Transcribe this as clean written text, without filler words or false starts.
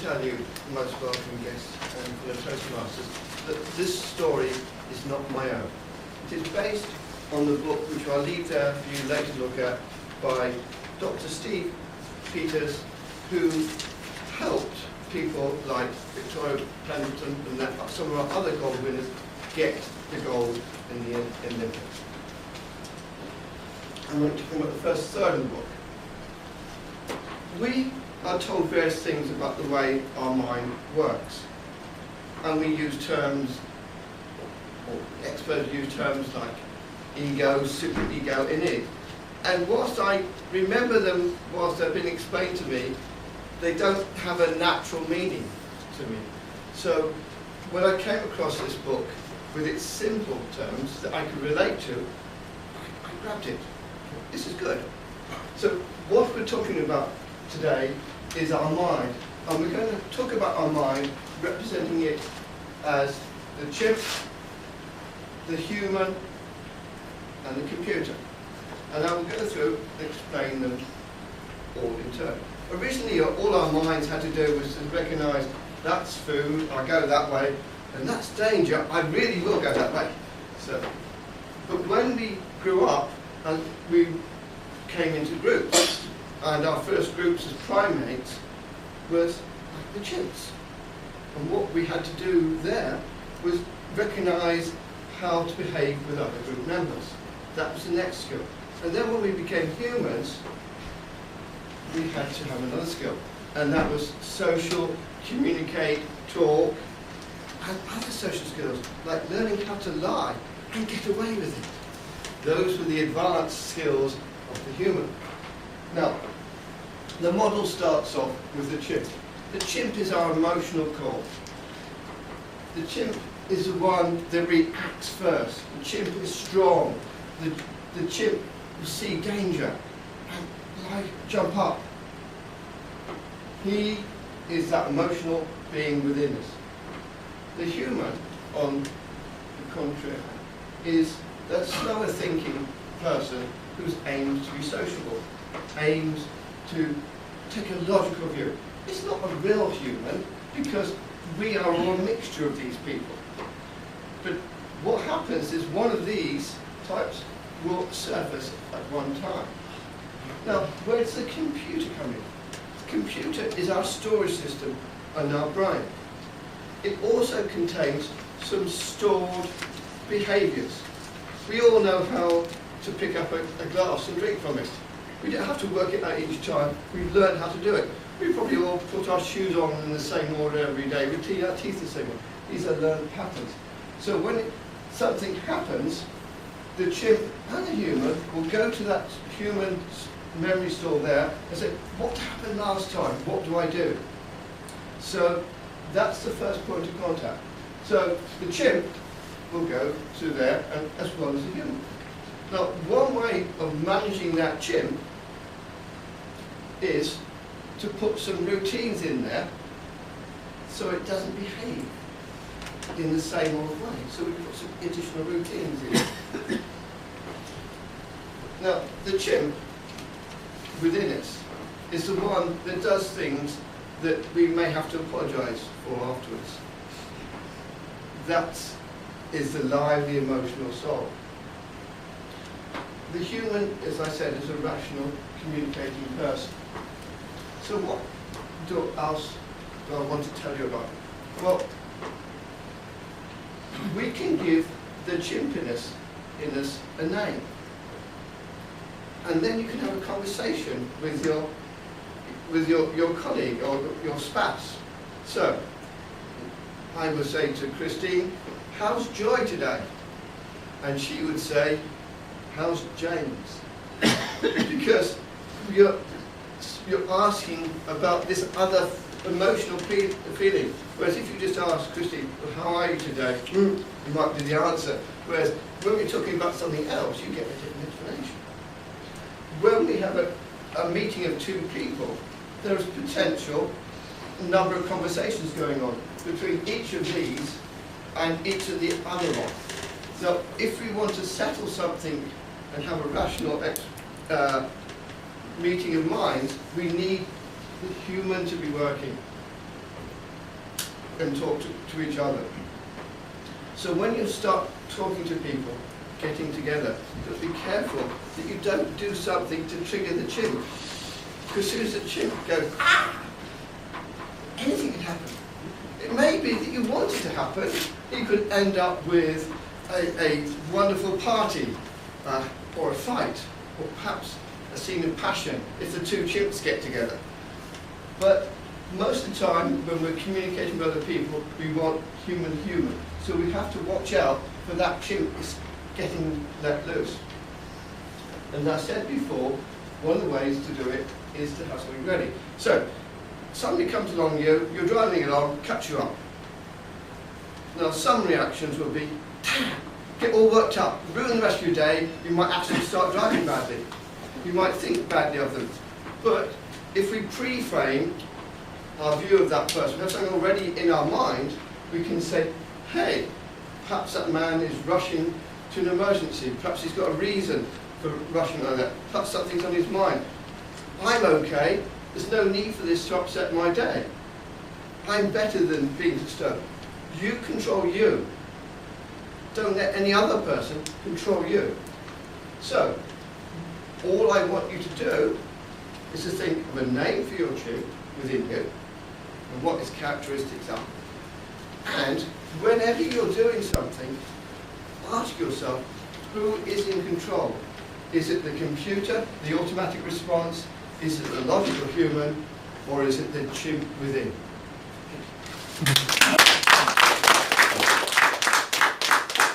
tell you, most welcome guests and for the Toastmasters, that this story is not my own. It is based on the book, which I'll leave there for you later to look at, by Dr. Steve Peters, who helped people like Victoria Pendleton and some of our other gold winners get the gold in the Olympics. I'm going to talk about the first third of the book. We are told various things about the way our mind works, and we use terms, or experts use terms like ego, superego, innate. And whilst I remember them, whilst they've been explained to me, they don't have a natural meaning to me. So when I came across this book with its simple terms that I could relate to, I grabbed it. This is good. So what we're talking about today is our mind. And we're going to talk about our mind, representing it as the chimp, the human, and the computer. And I will go through and explain them all in turn. Originally, all our minds had to do was to recognise that's food, I go that way, and that's danger, I really will go that way. So, but when we grew up and we came into groups, and our first groups as primates was like the chimps. And what we had to do there was recognise how to behave with other group members. That was the next skill. And then when we became humans, we had to have another skill. And that was social, communicate, talk, and other social skills, like learning how to lie and get away with it. Those were the advanced skills of the human. Now, the model starts off with the chimp. The chimp is our emotional core. The chimp is the one that reacts first. The chimp is strong. The chimp will see danger and jump up. He is that emotional being within us. The human, on the contrary, is that slower thinking person whose aims to be sociable, aims to take a logical view. It's not a real human because we are all a mixture of these people. But what happens is one of these types will surface at one time. Now, where does the computer come in? The computer is our storage system and our brain. It also contains some stored behaviours. We all know how to pick up a glass and drink from it. We don't have to work it out each time. We've learned how to do it. We probably all put our shoes on in the same order every day. We clean our teeth the same way. These are learned patterns. So when something happens, the chimp and the human will go to that human memory store there and say, what happened last time? What do I do? So that's the first point of contact. So the chimp will go to there, and as well as the human. Now, one way of managing that chimp is to put some routines in there so it doesn't behave in the same old way. So we put some additional routines in. Now, the chimp within us is the one that does things that we may have to apologise for afterwards. That is the lively emotional soul. The human, as I said, is a rational, communicating person. So what else do I want to tell you about? Well, we can give the chimpiness in us a name. And then you can have a conversation with your colleague or your spouse. So, I would say to Christine, how's Joy today? And she would say, how's James? Because you're asking about this other emotional feeling. Whereas if you just ask Christine, well, how are you today? You might be the answer. Whereas when we're talking about something else, you get a different explanation. When we have a meeting of two people, there's potential number of conversations going on between each of these and each of the other one. Now, if we want to settle something and have a rational meeting of minds, we need the human to be working. and talk to each other. So when you start talking to people, getting together, you've got to be careful that you don't do something to trigger the chimp. Because as soon as the chimp goes, ah, anything can happen. It may be that you want it to happen. You could end up with a wonderful party, or a fight, or perhaps a scene of passion if the two chimps get together. But most of the time, when we're communicating with other people, we want human. So we have to watch out for that chimp is getting let loose. And as I said before, one of the ways to do it is to have something ready. So, somebody comes along you're driving along, cuts you up. Now some reactions will be, get all worked up, ruin the rest of your day, you might actually start driving badly. You might think badly of them. But if we pre-frame our view of that person, we have something already in our mind, we can say, hey, perhaps that man is rushing to an emergency, perhaps he's got a reason for rushing like that, perhaps something's on his mind. I'm okay, there's no need for this to upset my day. I'm better than being disturbed. You control you. Don't let any other person control you. So, all I want you to do is to think of a name for your chimp within you, and what its characteristics are. And whenever you're doing something, ask yourself, who is in control? Is it the computer, the automatic response? Is it the logical human? Or is it the chimp within?